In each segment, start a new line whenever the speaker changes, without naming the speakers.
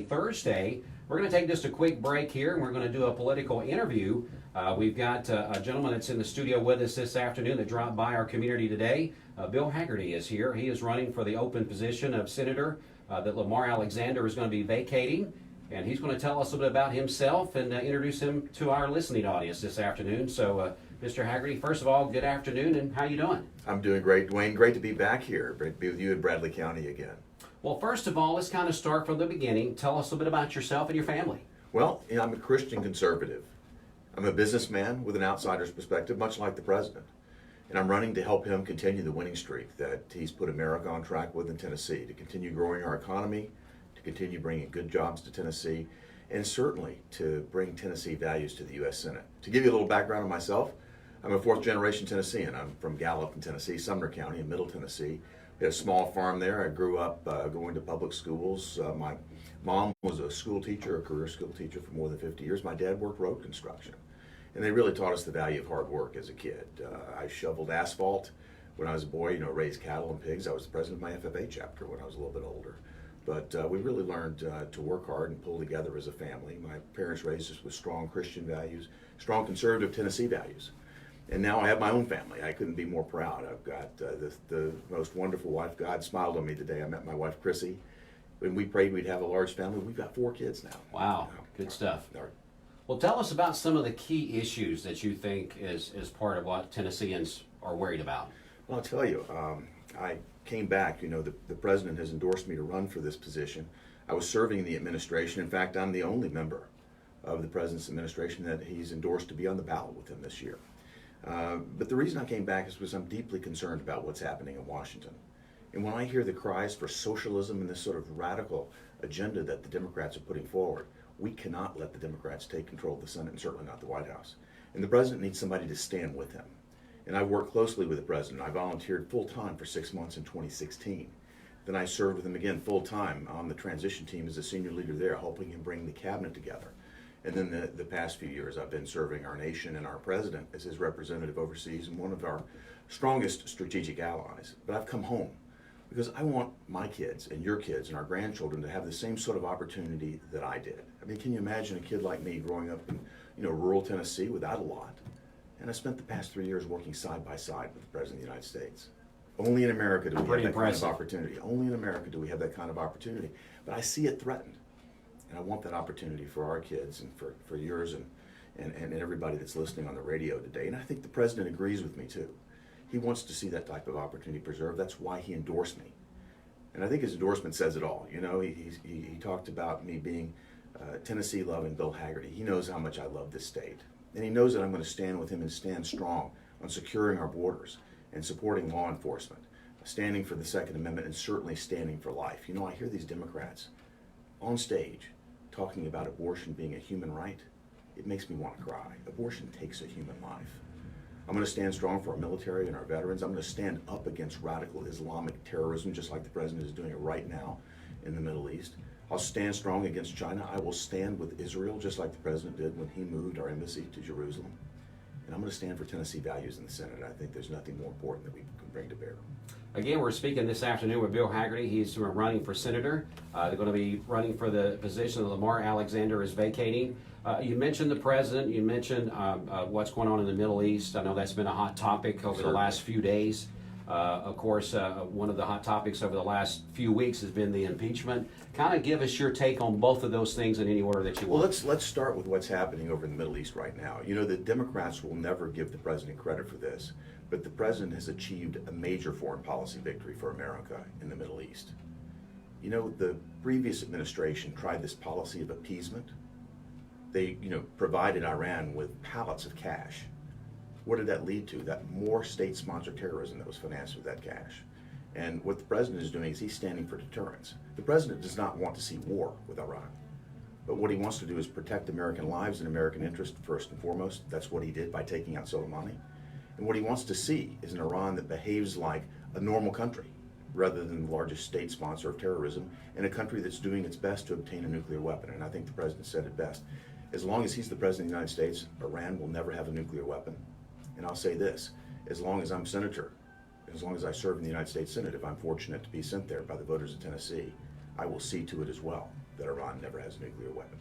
Thursday. We're going to take just a quick break here and we're going to do a political interview. We've got a gentleman that's in the studio with us this afternoon that dropped by our community today. Bill Hagerty is here. He is running for the open position of senator that Lamar Alexander is going to be vacating. And he's going to tell us a bit about himself and introduce him to our listening audience this afternoon. So, Mr. Hagerty, first of all, good afternoon, and how you doing?
I'm doing great, Dwayne. Great to be back here. Great to be with you in Bradley County again.
Well, first of all, let's kind of start from the beginning. Tell us a bit about yourself and your family.
Well, I'm a Christian conservative. I'm a businessman with an outsider's perspective, much like the president. And I'm running to help him continue the winning streak that he's put America on track with in Tennessee, to continue growing our economy, to continue bringing good jobs to Tennessee, and certainly to bring Tennessee values to the U.S. Senate. To give you a little background on myself, I'm a fourth-generation Tennessean. I'm from Gallatin, Tennessee, Sumner County in Middle Tennessee. We had a small farm there. I grew up going to public schools. My mom was a school teacher, a career school teacher for more than 50 years. My dad worked road construction. And they really taught us the value of hard work as a kid. I shoveled asphalt when I was a boy, raised cattle and pigs. I was the president of my FFA chapter when I was a little bit older. But we really learned to work hard and pull together as a family. My parents raised us with strong Christian values, strong conservative Tennessee values. And now I have my own family. I couldn't be more proud. I've got the most wonderful wife. God smiled on me today. I met my wife, Chrissy. When we prayed we'd have a large family, we've got 4 kids now.
Wow, good stuff. Well, tell us about some of the key issues that you think is part of what Tennesseans are worried about.
Well, I'll tell you, I came back. The president has endorsed me to run for this position. I was serving in the administration. In fact, I'm the only member of the president's administration that he's endorsed to be on the ballot with him this year. But the reason I came back is because I'm deeply concerned about what's happening in Washington. And when I hear the cries for socialism and this sort of radical agenda that the Democrats are putting forward, we cannot let the Democrats take control of the Senate and certainly not the White House. And the president needs somebody to stand with him. And I've worked closely with the president. I volunteered full-time for 6 months in 2016. Then I served with him again full-time on the transition team as a senior leader there, helping him bring the cabinet together. And then the past few years, I've been serving our nation and our president as his representative overseas and one of our strongest strategic allies. But I've come home because I want my kids and your kids and our grandchildren to have the same sort of opportunity that I did. I mean, can you imagine a kid like me growing up in rural Tennessee without a lot? And I spent the past 3 years working side by side with the President of the United States. Only in America do we have that kind of opportunity. Only in America do we have that kind of opportunity. But I see it threatened. And I want that opportunity for our kids and for yours and everybody that's listening on the radio today. And I think the president agrees with me too. He wants to see that type of opportunity preserved. That's why he endorsed me. And I think his endorsement says it all. He talked about me being Tennessee loving Bill Hagerty. He knows how much I love this state. And he knows that I'm going to stand with him and stand strong on securing our borders and supporting law enforcement, standing for the Second Amendment and certainly standing for life. I hear these Democrats on stage talking about abortion being a human right. It makes me want to cry. Abortion takes a human life. I'm going to stand strong for our military and our veterans. I'm going to stand up against radical Islamic terrorism, just like the president is doing it right now in the Middle East. I'll stand strong against China. I will stand with Israel, just like the president did when he moved our embassy to Jerusalem. And I'm going to stand for Tennessee values in the Senate. I think there's nothing more important that we can bring to bear.
Again, we're speaking this afternoon with Bill Hagerty. He's running for senator. They're going to be running for the position that Lamar Alexander is vacating. You mentioned the president. You mentioned what's going on in the Middle East. I know that's been a hot topic over the last few days. Of course, one of the hot topics over the last few weeks has been the impeachment. Kind of give us your take on both of those things in any order that you want.
Well, let's start with what's happening over in the Middle East right now. The Democrats will never give the president credit for this, but the president has achieved a major foreign policy victory for America in the Middle East. The previous administration tried this policy of appeasement. They, provided Iran with pallets of cash. What did that lead to? That more state-sponsored terrorism that was financed with that cash. And what the president is doing is he's standing for deterrence. The president does not want to see war with Iran. But what he wants to do is protect American lives and American interests first and foremost. That's what he did by taking out Soleimani. And what he wants to see is an Iran that behaves like a normal country rather than the largest state sponsor of terrorism, and a country that's doing its best to obtain a nuclear weapon. And I think the president said it best. As long as he's the president of the United States, Iran will never have a nuclear weapon. And I'll say this, as long as I'm senator, as long as I serve in the United States Senate, if I'm fortunate to be sent there by the voters of Tennessee, I will see to it as well that Iran never has a nuclear weapon.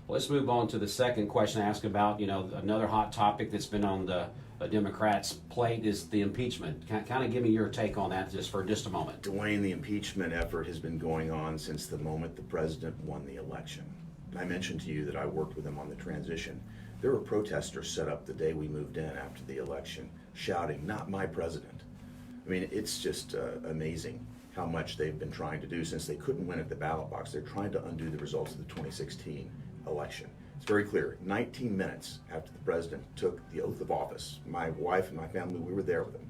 Well, let's move on to the second question I asked about. Another hot topic that's been on the Democrats' plate is the impeachment. Kind of give me your take on that just for just a moment.
Dwayne, the impeachment effort has been going on since the moment the president won the election. I mentioned to you that I worked with him on the transition. There were protesters set up the day we moved in after the election shouting, "Not my president." I mean, it's just amazing how much they've been trying to do since they couldn't win at the ballot box. They're trying to undo the results of the 2016 election. It's very clear. 19 minutes after the president took the oath of office, my wife and my family, we were there with him.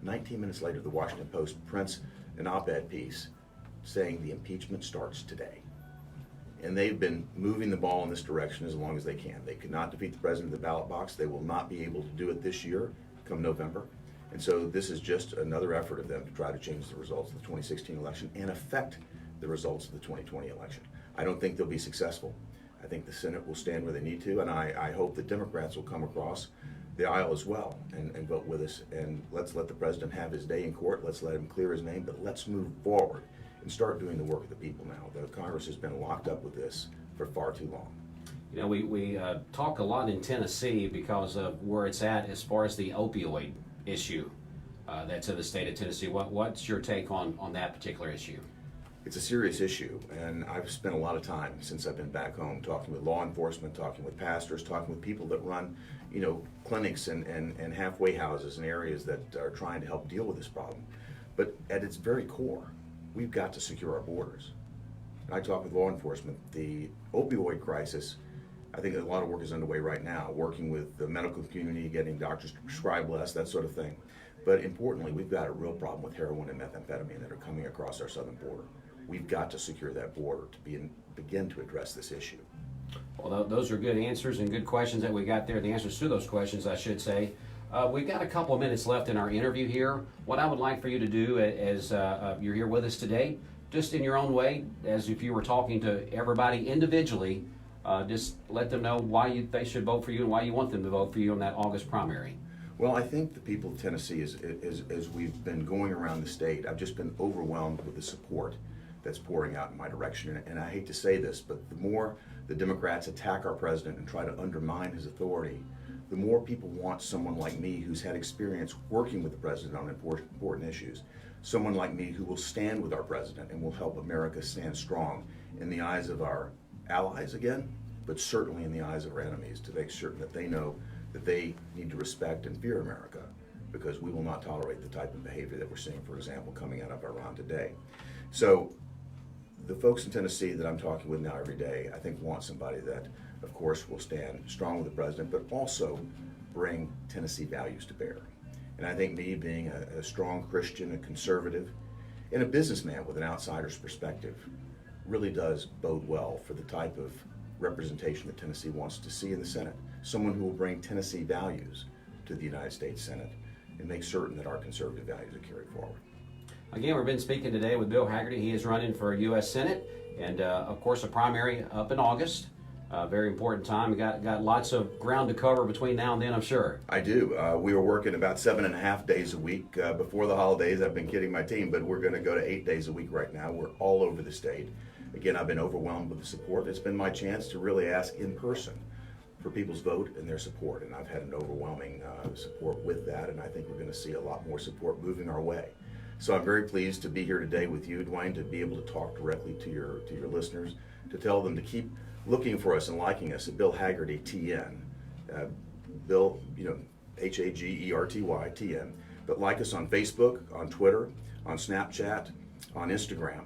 19 minutes later, the Washington Post prints an op-ed piece saying the impeachment starts today. And they've been moving the ball in this direction as long as they can. They could not defeat the president at the ballot box. They will not be able to do it this year, come November. And so this is just another effort of them to try to change the results of the 2016 election and affect the results of the 2020 election. I don't think they'll be successful. I think the Senate will stand where they need to, and I hope that Democrats will come across the aisle as well and vote with us. And let's let the president have his day in court. Let's let him clear his name, but let's move forward and start doing the work of the people now. The Congress has been locked up with this for far too long.
We talk a lot in Tennessee because of where it's at as far as the opioid issue that's in the state of Tennessee. What's your take on that particular issue?
It's a serious issue, and I've spent a lot of time since I've been back home talking with law enforcement, talking with pastors, talking with people that run, clinics and halfway houses in areas that are trying to help deal with this problem. But at its very core, we've got to secure our borders. I talk with law enforcement. The opioid crisis, I think a lot of work is underway right now, working with the medical community, getting doctors to prescribe less, that sort of thing. But importantly, we've got a real problem with heroin and methamphetamine that are coming across our southern border. We've got to secure that border to begin to address this issue.
Well, those are good answers and good questions that we got there, the answers to those questions, I should say. We've got a couple of minutes left in our interview here. What I would like for you to do as you're here with us today, just in your own way, as if you were talking to everybody individually, just let them know why they should vote for you and why you want them to vote for you in that August primary.
Well, I think the people of Tennessee, as we've been going around the state, I've just been overwhelmed with the support that's pouring out in my direction. And I hate to say this, but the more the Democrats attack our president and try to undermine his authority, the more people want someone like me who's had experience working with the president on important issues, someone like me who will stand with our president and will help America stand strong in the eyes of our allies again, but certainly in the eyes of our enemies, to make certain that they know that they need to respect and fear America, because we will not tolerate the type of behavior that we're seeing, for example, coming out of Iran today. So the folks in Tennessee that I'm talking with now every day, I think want somebody that, of course, will stand strong with the president, but also bring Tennessee values to bear. And I think me being a strong Christian, a conservative, and a businessman with an outsider's perspective really does bode well for the type of representation that Tennessee wants to see in the Senate. Someone who will bring Tennessee values to the United States Senate and make certain that our conservative values are carried forward.
Again, we've been speaking today with Bill Hagerty. He is running for U.S. Senate, and of course a primary up in August. Very important time. We got lots of ground to cover between now and then, I'm sure.
I do. We were working about 7.5 days a week before the holidays. I've been kidding my team, but we're going to go to 8 days a week right now. We're all over the state. Again, I've been overwhelmed with the support. It's been my chance to really ask in person for people's vote and their support, and I've had an overwhelming support with that, and I think we're going to see a lot more support moving our way. So I'm very pleased to be here today with you, Dwayne, to be able to talk directly to your listeners, to tell them to keep looking for us and liking us at Bill Hagerty TN. Bill, Hagerty TN. But like us on Facebook, on Twitter, on Snapchat, on Instagram.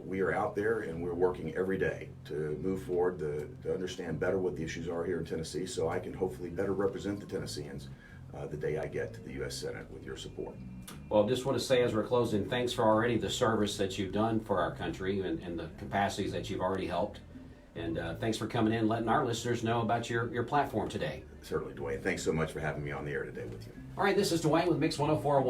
We are out there and we're working every day to move forward, to understand better what the issues are here in Tennessee, so I can hopefully better represent the Tennesseans the day I get to the U.S. Senate with your support.
Well, I just want to say as we're closing, thanks for already the service that you've done for our country and the capacities that you've already helped. And thanks for coming in and letting our listeners know about your platform today.
Certainly, Dwayne. Thanks so much for having me on the air today with you.
All right, this is Dwayne with Mix 104.1.